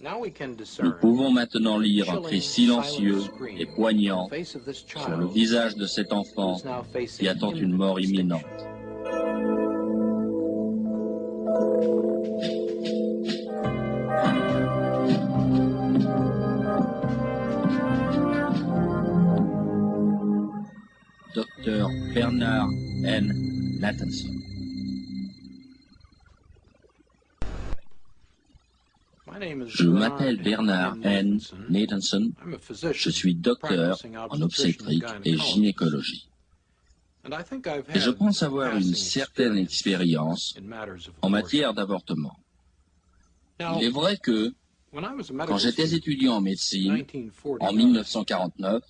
Nous pouvons maintenant lire un cri silencieux et poignant sur le visage de cet enfant qui attend une mort imminente. Dr Bernard N. Nathanson. Je m'appelle Bernard N. Nathanson. Je suis docteur en obstétrique et gynécologie. Et je pense avoir une certaine expérience en matière d'avortement. Il est vrai que, quand j'étais étudiant en médecine, en 1949,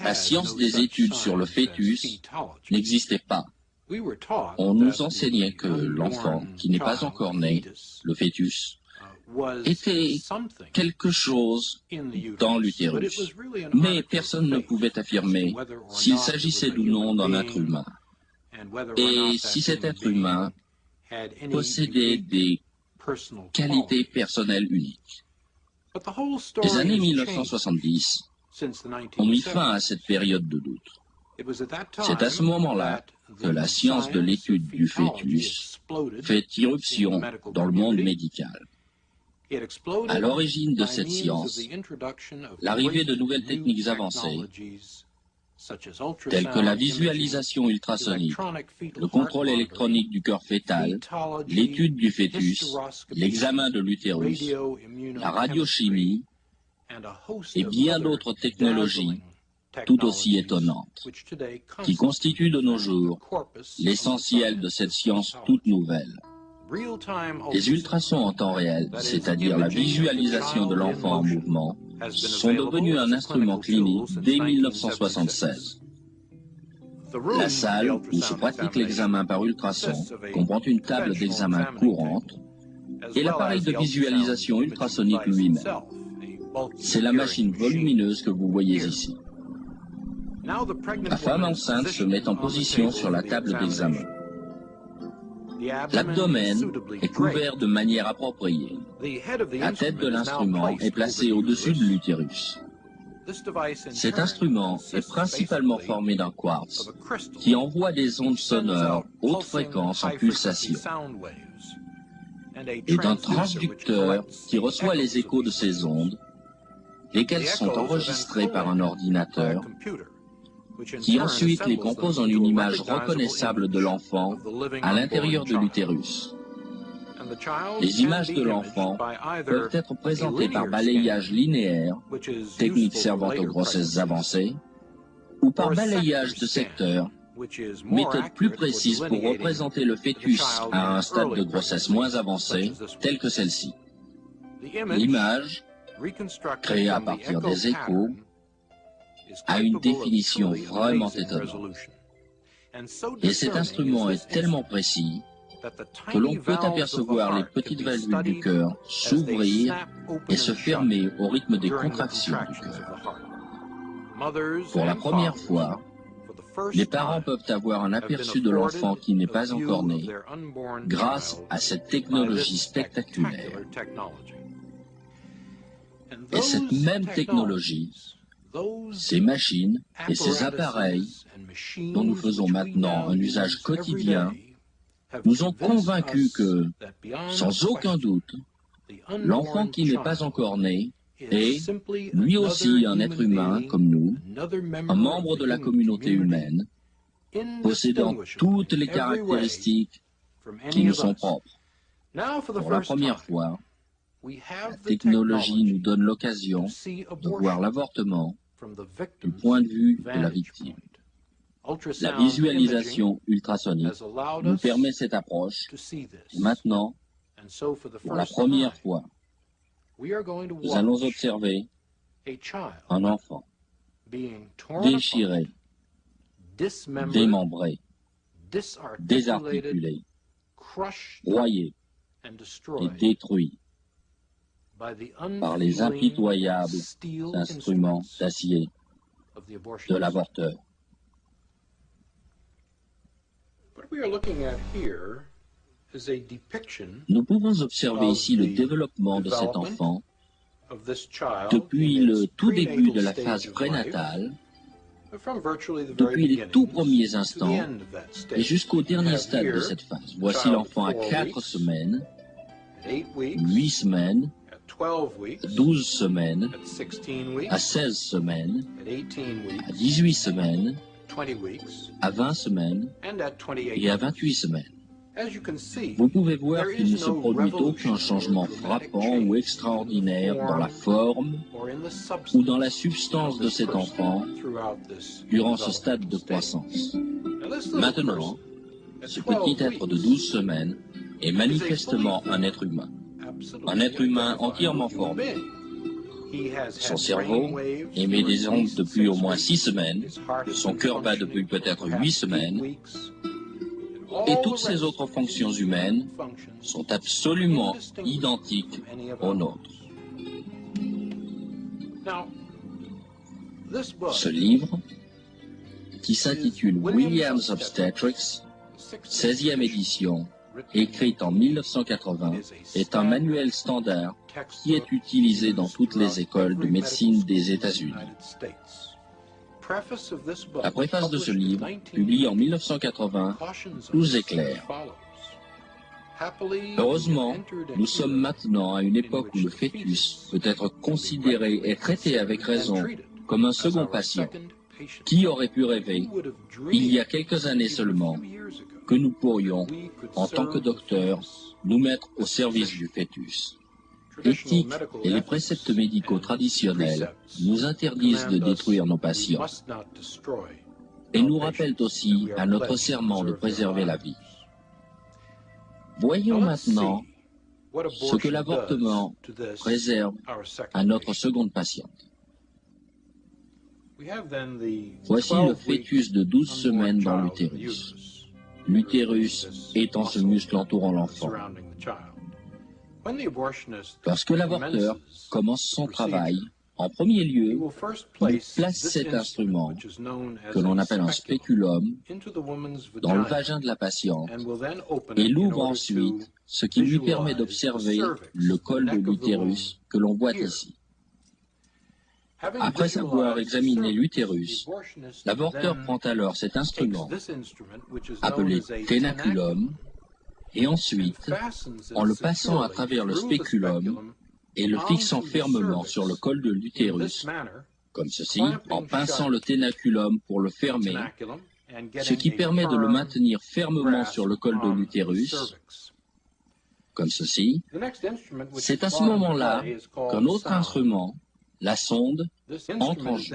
la science des études sur le fœtus n'existait pas. On nous enseignait que l'enfant qui n'est pas encore né, le fœtus, était quelque chose dans l'utérus. Mais personne ne pouvait affirmer s'il s'agissait ou non d'un être humain. Et si cet être humain possédait des qualités personnelles uniques. Les années 1970 ont mis fin à cette période de doute. C'est à ce moment-là que la science de l'étude du fœtus fait irruption dans le monde médical. À l'origine de cette science, l'arrivée de nouvelles techniques avancées, telles que la visualisation ultrasonique, le contrôle électronique du cœur fœtal, l'étude du fœtus, l'examen de l'utérus, la radiochimie et bien d'autres technologies tout aussi étonnantes, qui constituent de nos jours l'essentiel de cette science toute nouvelle. Les ultrasons en temps réel, c'est-à-dire la visualisation de l'enfant en mouvement, sont devenus un instrument clinique dès 1976. La salle où se pratique l'examen par ultrason comprend une table d'examen courante et l'appareil de visualisation ultrasonique lui-même. C'est la machine volumineuse que vous voyez ici. La femme enceinte se met en position sur la table d'examen. L'abdomen est couvert de manière appropriée. La tête de l'instrument est placée au-dessus de l'utérus. Cet instrument est principalement formé d'un quartz qui envoie des ondes sonores haute fréquence en pulsation et d'un transducteur qui reçoit les échos de ces ondes, lesquels sont enregistrés par un ordinateur qui ensuite les compose en une image reconnaissable de l'enfant à l'intérieur de l'utérus. Les images de l'enfant peuvent être présentées par balayage linéaire, technique servant aux grossesses avancées, ou par balayage de secteur, méthode plus précise pour représenter le fœtus à un stade de grossesse moins avancé, tel que celle-ci. L'image, créée à partir des échos, a une définition vraiment étonnante. Et cet instrument est tellement précis que l'on peut apercevoir les petites valvules du cœur s'ouvrir et se fermer au rythme des contractions du cœur. Pour la première fois, les parents peuvent avoir un aperçu de l'enfant qui n'est pas encore né grâce à cette technologie spectaculaire. Et cette même technologie, ces machines et ces appareils dont nous faisons maintenant un usage quotidien nous ont convaincus que, sans aucun doute, l'enfant qui n'est pas encore né est, lui aussi, un être humain comme nous, un membre de la communauté humaine, possédant toutes les caractéristiques qui nous sont propres. Pour la première fois, la technologie nous donne l'occasion de voir l'avortement du point de vue de la victime. La visualisation ultrasonique nous permet cette approche. Et maintenant, pour la première fois, nous allons observer un enfant déchiré, démembré, désarticulé, broyé et détruit par les impitoyables instruments d'acier de l'avorteur. What we are looking at here Nous pouvons observer ici le développement de cet enfant depuis le tout début de la phase prénatale, depuis les tout premiers instants et jusqu'au dernier stade de cette phase. Voici l'enfant à 4 semaines, 8 semaines, 12 semaines, à 16 semaines, à 18 semaines, à 20 semaines et à 28 semaines. Vous pouvez voir qu'il ne se produit aucun changement frappant ou extraordinaire dans la forme ou dans la substance de cet enfant durant ce stade de croissance. Maintenant, ce petit être de 12 semaines est manifestement un être humain entièrement formé. Son cerveau émet des ondes depuis au moins 6 semaines, son cœur bat depuis peut-être 8 semaines, et toutes ces autres fonctions humaines sont absolument identiques aux nôtres. Ce livre, qui s'intitule Williams Obstetrics, 16e édition, écrite en 1980, est un manuel standard qui est utilisé dans toutes les écoles de médecine des États-Unis. La préface de ce livre, publiée en 1980, nous éclaire. Heureusement, nous sommes maintenant à une époque où le fœtus peut être considéré et traité avec raison comme un second patient. Qui aurait pu rêver, il y a quelques années seulement, que nous pourrions, en tant que docteurs, nous mettre au service du fœtus? L'éthique et les préceptes médicaux traditionnels nous interdisent de détruire nos patients et nous rappellent aussi à notre serment de préserver la vie. Voyons maintenant ce que l'avortement réserve à notre seconde patiente. Voici le fœtus de 12 semaines dans l'utérus. L'utérus étant ce muscle entourant l'enfant. Lorsque l'avorteur commence son travail, en premier lieu, il place cet instrument, que l'on appelle un spéculum, dans le vagin de la patiente et l'ouvre ensuite, ce qui lui permet d'observer le col de l'utérus que l'on voit ici. Après avoir examiné l'utérus, l'avorteur prend alors cet instrument, appelé ténaculum, et ensuite, en le passant à travers le spéculum et le fixant fermement sur le col de l'utérus, comme ceci, en pinçant le ténaculum pour le fermer, ce qui permet de le maintenir fermement sur le col de l'utérus, comme ceci, c'est à ce moment-là qu'un autre instrument, la sonde, entre en jeu.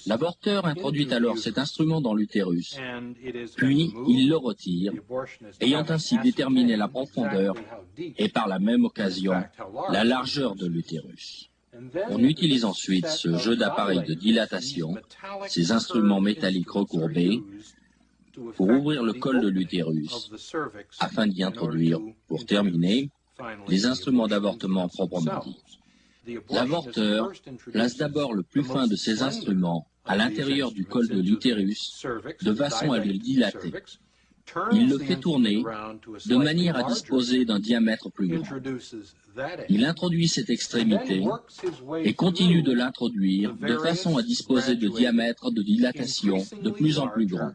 L'avorteur introduit alors cet instrument dans l'utérus, puis il le retire, ayant ainsi déterminé la profondeur et par la même occasion la largeur de l'utérus. On utilise ensuite ce jeu d'appareils de dilatation, ces instruments métalliques recourbés, pour ouvrir le col de l'utérus, afin d'y introduire, pour terminer, les instruments d'avortement proprement dits. L'avorteur place d'abord le plus fin de ces instruments à l'intérieur du col de l'utérus, de façon à le dilater. Il le fait tourner de manière à disposer d'un diamètre plus grand. Il introduit cette extrémité et continue de l'introduire de façon à disposer de diamètres de dilatation de plus en plus grands,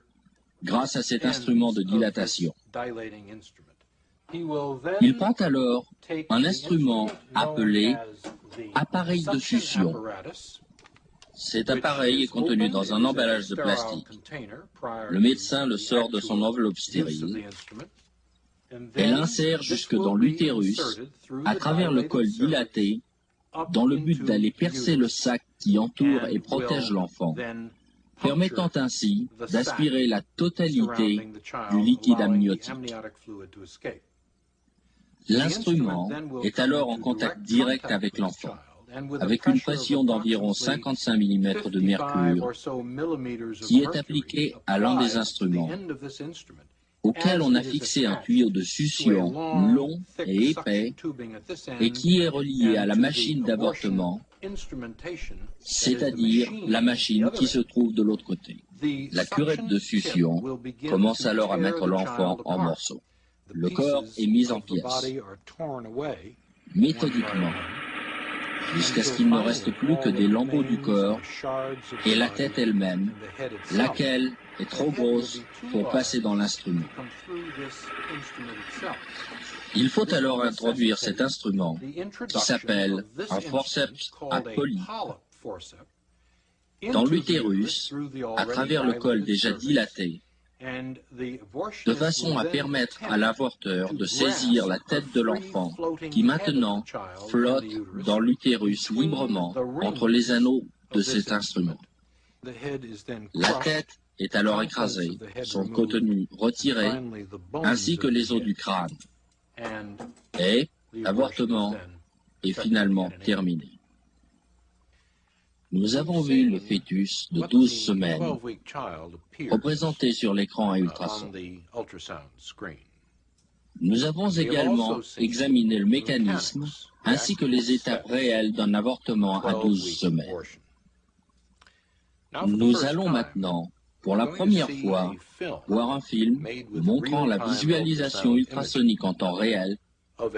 grâce à cet instrument de dilatation. Il prend alors un instrument appelé appareil de succion. Cet appareil est contenu dans un emballage de plastique. Le médecin le sort de son enveloppe stérile et l'insère jusque dans l'utérus à travers le col dilaté dans le but d'aller percer le sac qui entoure et protège l'enfant, permettant ainsi d'aspirer la totalité du liquide amniotique. L'instrument est alors en contact direct avec l'enfant, avec une pression d'environ 55 mm de mercure qui est appliquée à l'un des instruments, auquel on a fixé un tuyau de succion long et épais et qui est relié à la machine d'avortement, c'est-à-dire la machine qui se trouve de l'autre côté. La curette de succion commence alors à mettre l'enfant en morceaux. Le corps est mis en pièces, méthodiquement, jusqu'à ce qu'il ne reste plus que des lambeaux du corps et la tête elle-même, laquelle est trop grosse pour passer dans l'instrument. Il faut alors introduire cet instrument qui s'appelle un forceps à polype dans l'utérus à travers le col déjà dilaté, de façon à permettre à l'avorteur de saisir la tête de l'enfant qui maintenant flotte dans l'utérus librement entre les anneaux de cet instrument. La tête est alors écrasée, son contenu retiré, ainsi que les os du crâne, et l'avortement est finalement terminé. Nous avons vu le fœtus de 12 semaines représenté sur l'écran à ultrasons. Nous avons également examiné le mécanisme ainsi que les étapes réelles d'un avortement à 12 semaines. Nous allons maintenant, pour la première fois, voir un film montrant la visualisation ultrasonique en temps réel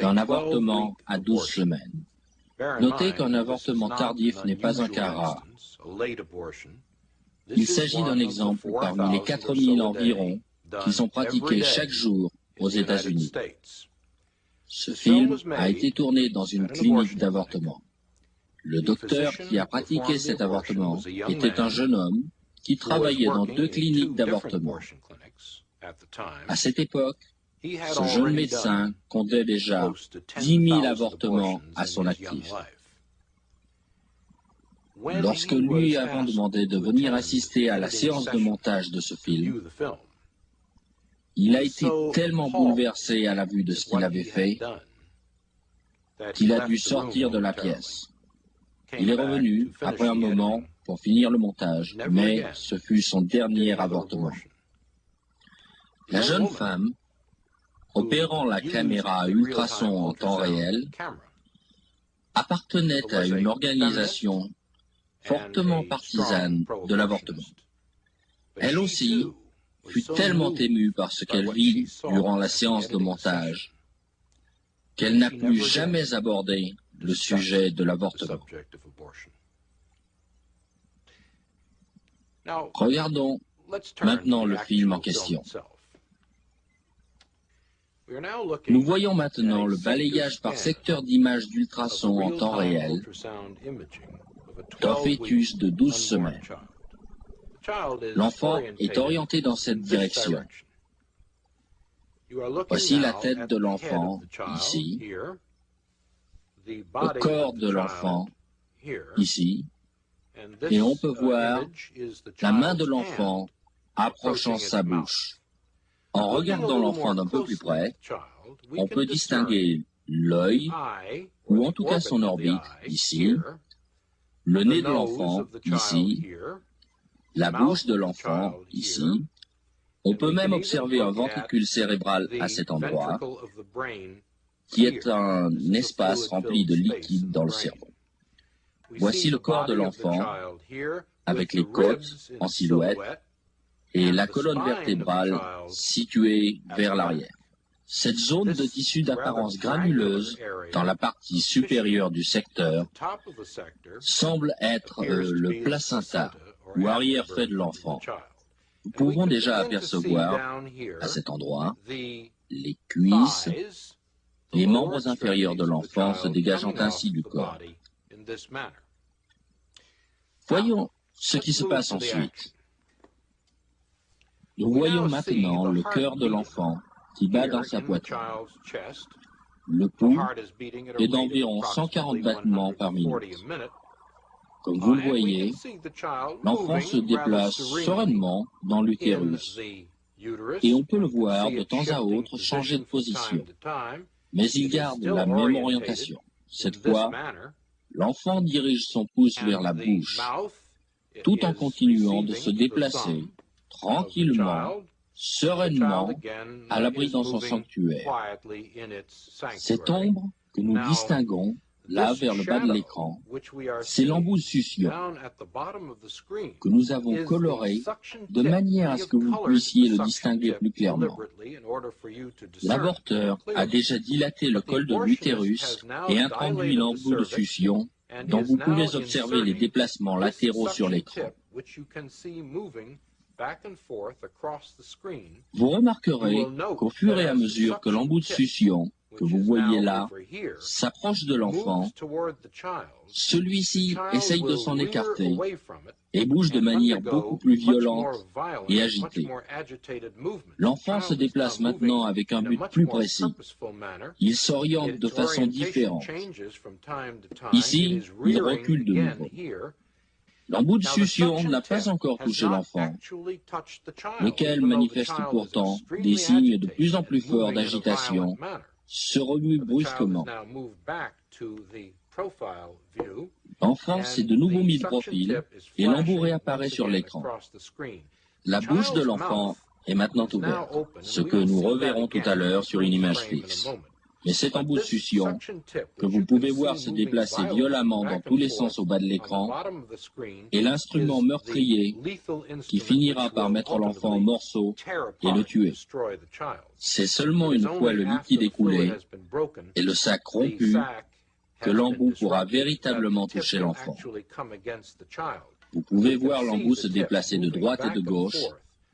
d'un avortement à 12 semaines. Notez qu'un avortement tardif n'est pas un cas rare. Il s'agit d'un exemple parmi les 4000 environ qui sont pratiqués chaque jour aux États-Unis. Ce film a été tourné dans une clinique d'avortement. Le docteur qui a pratiqué cet avortement était un jeune homme qui travaillait dans 2 cliniques d'avortement. À cette époque, ce jeune médecin comptait déjà 10 000 avortements à son actif. Lorsque lui avons demandé de venir assister à la séance de montage de ce film, il a été tellement bouleversé à la vue de ce qu'il avait fait qu'il a dû sortir de la pièce. Il est revenu après un moment pour finir le montage, mais ce fut son dernier avortement. La jeune femme, opérant la caméra à ultrasons en temps réel, appartenait à une organisation fortement partisane de l'avortement. Elle aussi fut tellement émue par ce qu'elle vit durant la séance de montage qu'elle n'a plus jamais abordé le sujet de l'avortement. Regardons maintenant le film en question. Nous voyons maintenant le balayage par secteur d'image d'ultrasons en temps réel d'un fœtus de 12 semaines. L'enfant est orienté dans cette direction. Voici la tête de l'enfant, ici, le corps de l'enfant, ici, et on peut voir la main de l'enfant approchant sa bouche. En regardant l'enfant d'un peu plus près, on peut distinguer l'œil, ou en tout cas son orbite, ici, le nez de l'enfant, ici, la bouche de l'enfant, ici. On peut même observer un ventricule cérébral à cet endroit, qui est un espace rempli de liquide dans le cerveau. Voici le corps de l'enfant, avec les côtes en silhouette, et la colonne vertébrale située vers l'arrière. Cette zone de tissu d'apparence granuleuse dans la partie supérieure du secteur semble être le placenta ou arrière-fait de l'enfant. Nous pouvons déjà apercevoir à cet endroit les cuisses, les membres inférieurs de l'enfant se dégageant ainsi du corps. Voyons ce qui se passe ensuite. Nous voyons maintenant le cœur de l'enfant qui bat dans sa poitrine. Le pouls est d'environ 140 battements par minute. Comme vous le voyez, l'enfant se déplace sereinement dans l'utérus et on peut le voir de temps à autre changer de position. Mais il garde la même orientation. Cette fois, l'enfant dirige son pouce vers la bouche, tout en continuant de se déplacer tranquillement, sereinement, à l'abri dans son sanctuaire. Cette ombre que nous distinguons là vers le bas de l'écran, c'est l'embout de succion que nous avons coloré de manière à ce que vous puissiez le distinguer plus clairement. L'avorteur a déjà dilaté le col de l'utérus et introduit l'embout de succion dont vous pouvez observer les déplacements latéraux sur l'écran. Vous remarquerez qu'au fur et à mesure que l'embout de succion que vous voyez là s'approche de l'enfant, celui-ci essaye de s'en écarter et bouge de manière beaucoup plus violente et agitée. L'enfant se déplace maintenant avec un but plus précis. Il s'oriente de façon différente. Ici, il recule de nouveau. L'embout de succion n'a pas encore touché l'enfant, lequel manifeste pourtant des signes de plus en plus forts d'agitation, se remue brusquement. L'enfant s'est de nouveau mis de profil et l'embout réapparaît sur l'écran. La bouche de l'enfant est maintenant ouverte, ce que nous reverrons tout à l'heure sur une image fixe. Mais cet embout de succion, que vous pouvez voir se déplacer violemment dans tous les sens au bas de l'écran, est l'instrument meurtrier qui finira par mettre l'enfant en morceaux et le tuer. C'est seulement une fois le liquide écoulé et le sac rompu que l'embout pourra véritablement toucher l'enfant. Vous pouvez voir l'embout se déplacer de droite et de gauche,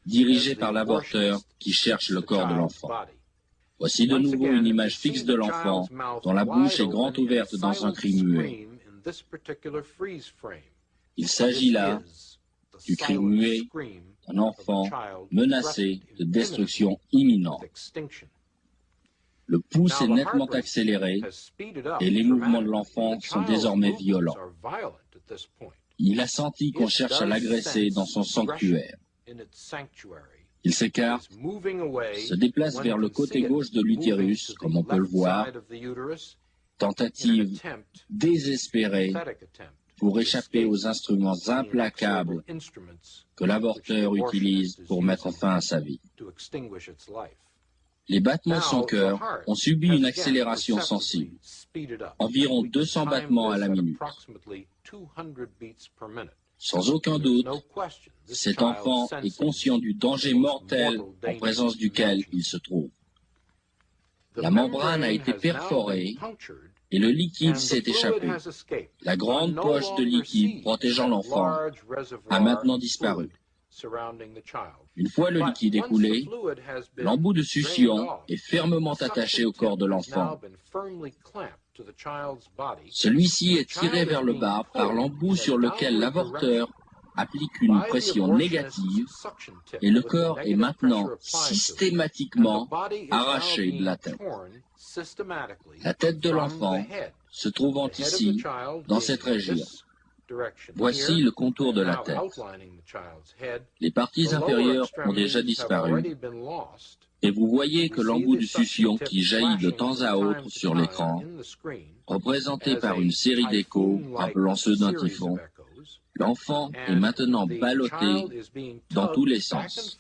dirigé par l'avorteur qui cherche le corps de l'enfant. Voici de nouveau une image fixe de l'enfant, dont la bouche est grande ouverte dans un cri muet. Il s'agit là du cri muet d'un enfant menacé de destruction imminente. Le pouls est nettement accéléré et les mouvements de l'enfant sont désormais violents. Il a senti qu'on cherche à l'agresser dans son sanctuaire. Il s'écarte, se déplace vers le côté gauche de l'utérus, comme on peut le voir, tentative désespérée pour échapper aux instruments implacables que l'avorteur utilise pour mettre fin à sa vie. Les battements de son cœur ont subi une accélération sensible, environ 200 battements à la minute. Sans aucun doute, cet enfant est conscient du danger mortel en présence duquel il se trouve. La membrane a été perforée et le liquide s'est échappé. La grande poche de liquide protégeant l'enfant a maintenant disparu. Une fois le liquide écoulé, l'embout de succion est fermement attaché au corps de l'enfant. Celui-ci est tiré vers le bas par l'embout sur lequel l'avorteur applique une pression négative et le corps est maintenant systématiquement arraché de la tête. La tête de l'enfant se trouvant ici, dans cette région. Voici le contour de la tête. Les parties inférieures ont déjà disparu et vous voyez que l'embout de succion qui jaillit de temps à autre sur l'écran, représenté par une série d'échos rappelant ceux d'un typhon, l'enfant est maintenant ballotté dans tous les sens,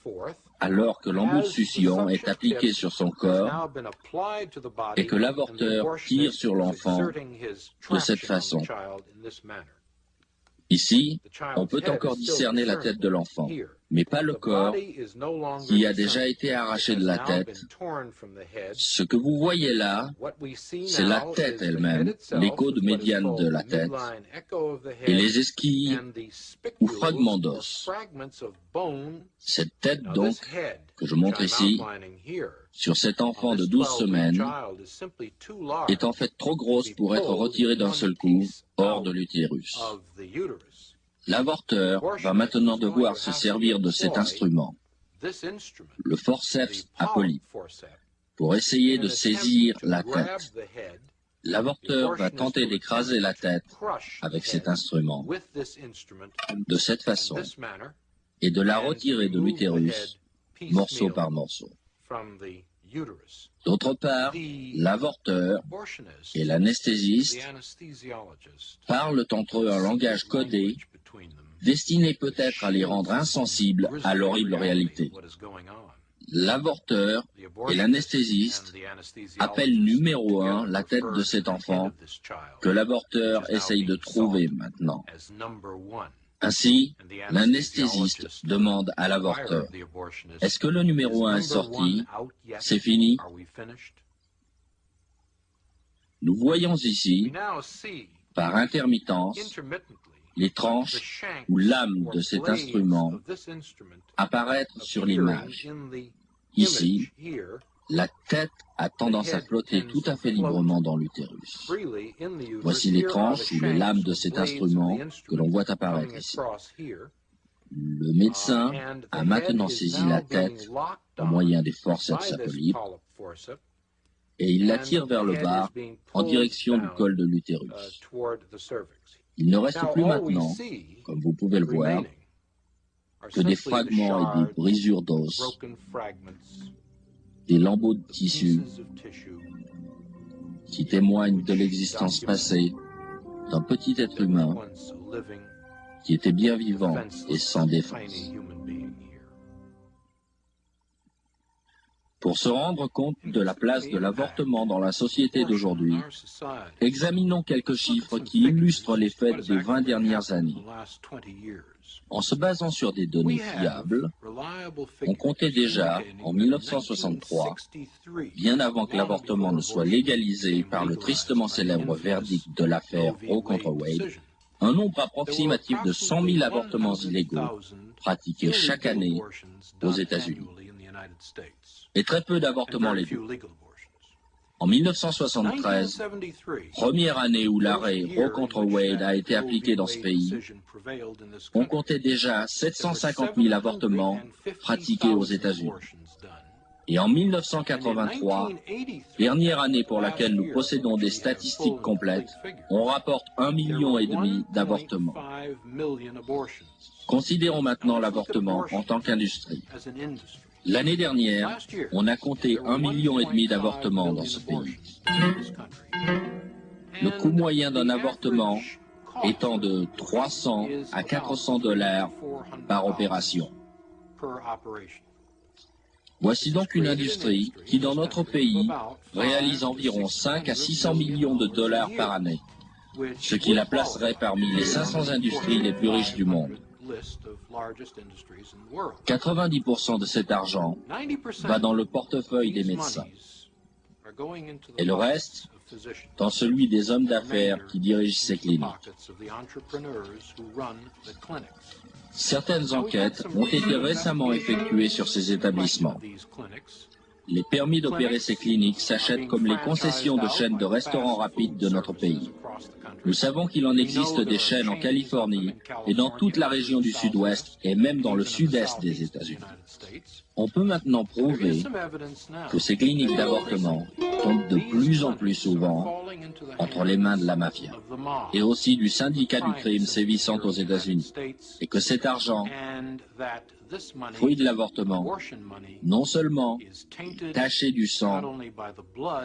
alors que l'embout de succion est appliqué sur son corps et que l'avorteur tire sur l'enfant de cette façon. Ici, on peut encore discerner la tête de l'enfant, mais pas le corps qui a déjà été arraché de la tête. Ce que vous voyez là, c'est la tête elle-même, l'écho de médiane de la tête, et les esquilles ou fragments d'os. Cette tête donc, que je montre ici, sur cet enfant de 12 semaines, est en fait trop grosse pour être retirée d'un seul coup hors de l'utérus. L'avorteur va maintenant devoir se servir de cet instrument, le forceps à polype, pour essayer de saisir la tête. L'avorteur va tenter d'écraser la tête avec cet instrument, de cette façon, et de la retirer de l'utérus, morceau par morceau. D'autre part, l'avorteur et l'anesthésiste parlent entre eux un langage codé, destiné peut-être à les rendre insensibles à l'horrible réalité. L'avorteur et l'anesthésiste appellent numéro 1 la tête de cet enfant que l'avorteur essaye de trouver maintenant. Ainsi, l'anesthésiste demande à l'avorteur, « Est-ce que le numéro 1 est sorti? C'est fini ?» Nous voyons ici, par intermittence, les tranches ou lames de cet instrument apparaître sur l'image. Ici, la tête a tendance à flotter tout à fait librement dans l'utérus. Voici les tranches ou les lames de cet instrument que l'on voit apparaître ici. Le médecin a maintenant saisi la tête au moyen des forceps à polype et il la tire vers le bas en direction du col de l'utérus. Il ne reste plus maintenant, comme vous pouvez le voir, que des fragments et des brisures d'os, des lambeaux de tissu qui témoignent de l'existence passée d'un petit être humain qui était bien vivant et sans défense. Pour se rendre compte de la place de l'avortement dans la société d'aujourd'hui, examinons quelques chiffres qui illustrent les faits des 20 dernières années. En se basant sur des données fiables, on comptait déjà, en 1963, bien avant que l'avortement ne soit légalisé par le tristement célèbre verdict de l'affaire Roe contre Wade, un nombre approximatif de 100 000 avortements illégaux pratiqués chaque année aux États-Unis, et très peu d'avortements légaux. En 1973, première année où l'arrêt Roe contre Wade a été appliqué dans ce pays, on comptait déjà 750 000 avortements pratiqués aux États-Unis. Et en 1983, dernière année pour laquelle nous possédons des statistiques complètes, on rapporte 1,5 million d'avortements. Considérons maintenant l'avortement en tant qu'industrie. L'année dernière, on a compté 1,5 million d'avortements dans ce pays. Le coût moyen d'un avortement étant de 300 à 400 $ par opération. Voici donc une industrie qui, dans notre pays, réalise environ 5 à 600 millions de dollars par année, ce qui la placerait parmi les 500 industries les plus riches du monde. 90% de cet argent va dans le portefeuille des médecins et le reste dans celui des hommes d'affaires qui dirigent ces cliniques. Certaines enquêtes ont été récemment effectuées sur ces établissements. Les permis d'opérer ces cliniques s'achètent comme les concessions de chaînes de restaurants rapides de notre pays. Nous savons qu'il en existe des chaînes en Californie et dans toute la région du Sud-Ouest et même dans le Sud-Est des États-Unis. On peut maintenant prouver que ces cliniques d'avortement tombent de plus en plus souvent entre les mains de la mafia et aussi du syndicat du crime sévissant aux États-Unis et que cet argent, fruit de l'avortement, non seulement est taché du sang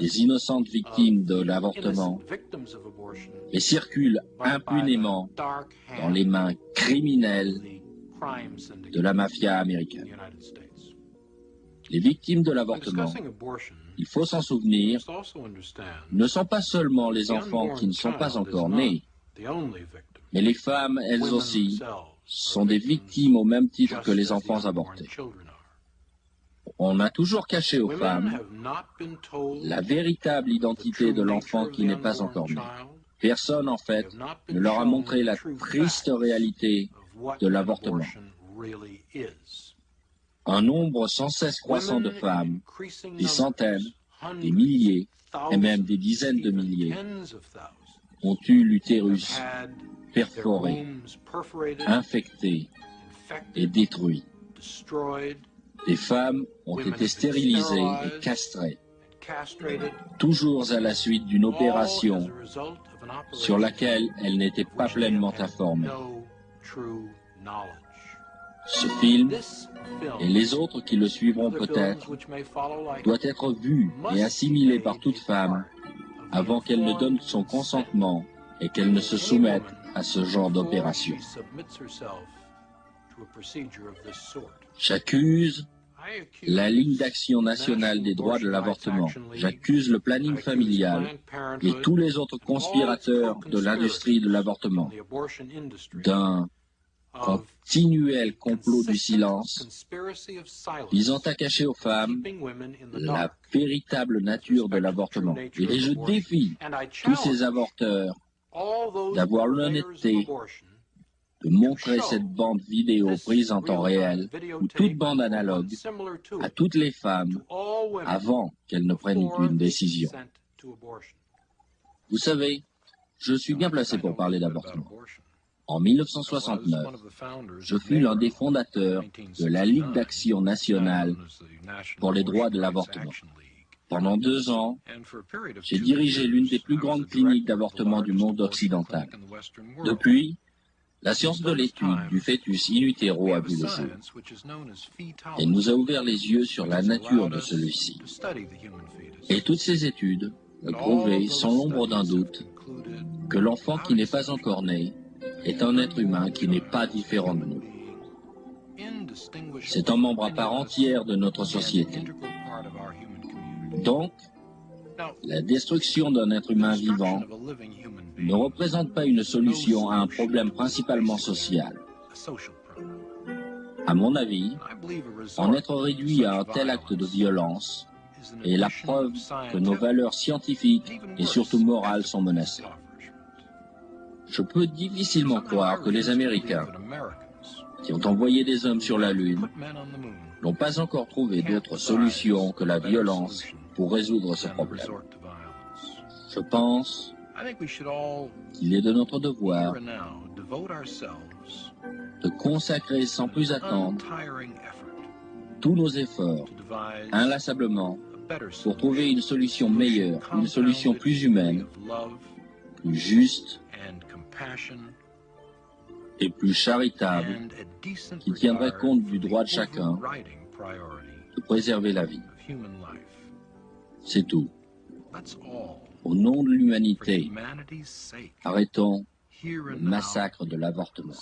des innocentes victimes de l'avortement, mais circule impunément dans les mains criminelles de la mafia américaine. Les victimes de l'avortement, il faut s'en souvenir, ne sont pas seulement les enfants qui ne sont pas encore nés, mais les femmes, elles aussi, sont des victimes au même titre que les enfants avortés. On a toujours caché aux femmes la véritable identité de l'enfant qui n'est pas encore né. Personne, en fait, ne leur a montré la triste réalité de l'avortement. Un nombre sans cesse croissant de femmes, des centaines, des milliers et même des dizaines de milliers, ont eu l'utérus perforé, infecté et détruit. Des femmes ont été stérilisées et castrées, toujours à la suite d'une opération sur laquelle elles n'étaient pas pleinement informées. Ce film, et les autres qui le suivront peut-être, doit être vu et assimilé par toute femme avant qu'elle ne donne son consentement et qu'elle ne se soumette à ce genre d'opération. J'accuse la ligne d'action nationale des droits de l'avortement. J'accuse le planning familial et tous les autres conspirateurs de l'industrie de l'avortement d'un continuel complot du silence visant à cacher aux femmes la véritable nature de l'avortement. Et je défie tous ces avorteurs d'avoir l'honnêteté de montrer cette bande vidéo prise en temps réel ou toute bande analogue à toutes les femmes avant qu'elles ne prennent une décision. Vous savez, je suis bien placé pour parler d'avortement. En 1969, je fus l'un des fondateurs de la Ligue d'action nationale pour les droits de l'avortement. Pendant 2 ans, j'ai dirigé l'une des plus grandes cliniques d'avortement du monde occidental. Depuis, la science de l'étude du fœtus in utero a vu le jour. Elle nous a ouvert les yeux sur la nature de celui-ci. Et toutes ces études ont prouvé, sans l'ombre d'un doute, que l'enfant qui n'est pas encore né est un être humain qui n'est pas différent de nous. C'est un membre à part entière de notre société. Donc, la destruction d'un être humain vivant ne représente pas une solution à un problème principalement social. À mon avis, en être réduit à un tel acte de violence est la preuve que nos valeurs scientifiques et surtout morales sont menacées. Je peux difficilement croire que les Américains, qui ont envoyé des hommes sur la Lune, n'ont pas encore trouvé d'autre solution que la violence pour résoudre ce problème. Je pense qu'il est de notre devoir de consacrer sans plus attendre tous nos efforts, inlassablement, pour trouver une solution meilleure, une solution plus humaine, plus juste et plus charitable, qui tiendrait compte du droit de chacun de préserver la vie. C'est tout. Au nom de l'humanité, arrêtons le massacre de l'avortement.